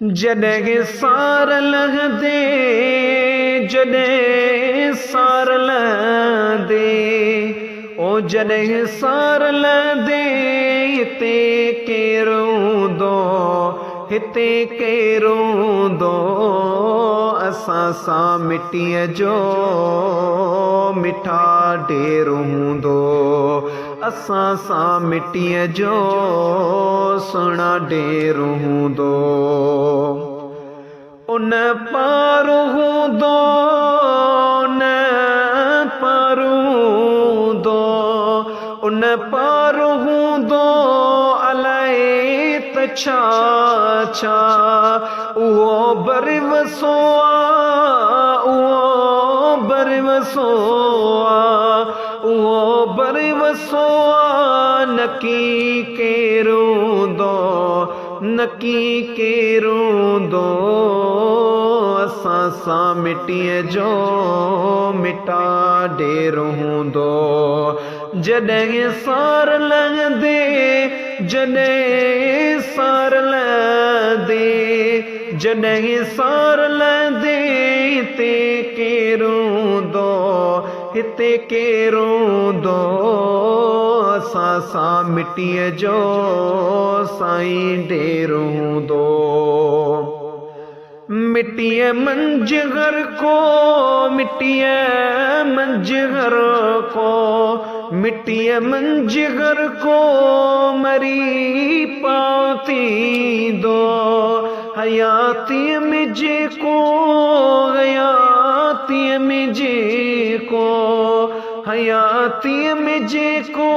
जॾहिं सार लहंदे, जॾहिं सार लहंदे, ओ जॾहिं सार लहंदे, हिते केरु हूंदो, हिते केरु हूंदो, असां सां मिटीअ जो मिठा ढेर हूंदो, असां सां मिटीअ जो सुहिणा ढेर हूंदो। उन पार हूंदो, उन पार हूंदो, उन पार हूंदो, अलाए त छा छा, उहो बरि वसो आ, उहो बरि वसो आ, उहो बरि वसो आ, नकी केरु हूंदो, नकी केरु हूंदो, असां सां मिटीअ जो मिठा ढेर हूंदो। जॾहिं सार लहंदे, जॾहिं सार लहंदे, जॾहिं सार लहंदे, हिते केरु हूंदो, हिते केरु हूंदो, असां सां मिटीअ जो साईं ढेर हूंदो। मिटीअ मंझि हर को, मिटीअ मंझि हर को, मिटीअ मंझि हर को मरी पाउ थींदो, हयातीअ में जेको, हयातीअ में जेको, हयातीअ में जेको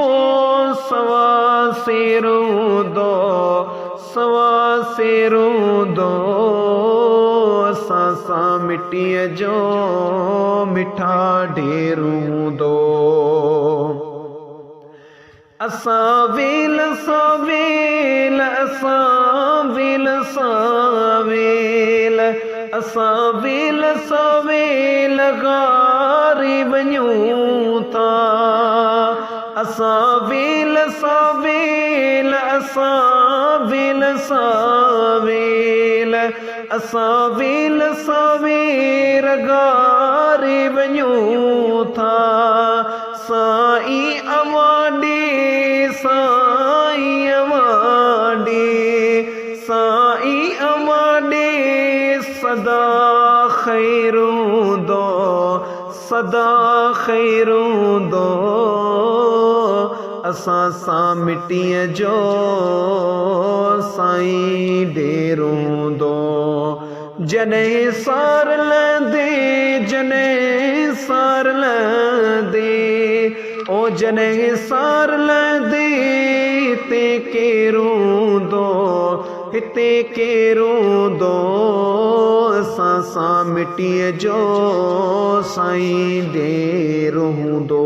सवा सेर हूंदो, सवा सेर हूंदो, असां सां मिटीअ जो मिठा ढेर हूंदो। असां वेल सां वेल, असां वेल सां वेल, असां वेल सां वेल गारे वञूं था, असां वेल सां वेल, असां वेल सां वेल, असां वेल सां वेल गारे वञूं था, साईं अवांडे, साईं अवांडे, साईं अवांडे, सदा ख़ैर हूंदो, सदा ख़ैर हूंदो, असां सां मिटीअ जो साईं ढेर हूंदो। जॾहिं सार लहंदे, जॾहिं सार लहंदे, ओ जॾहिं सार लहंदे, हिते केरु हूंदो, हिते केरु हूंदो, असां सां मिटीअ जो साईं ढेर हूंदो।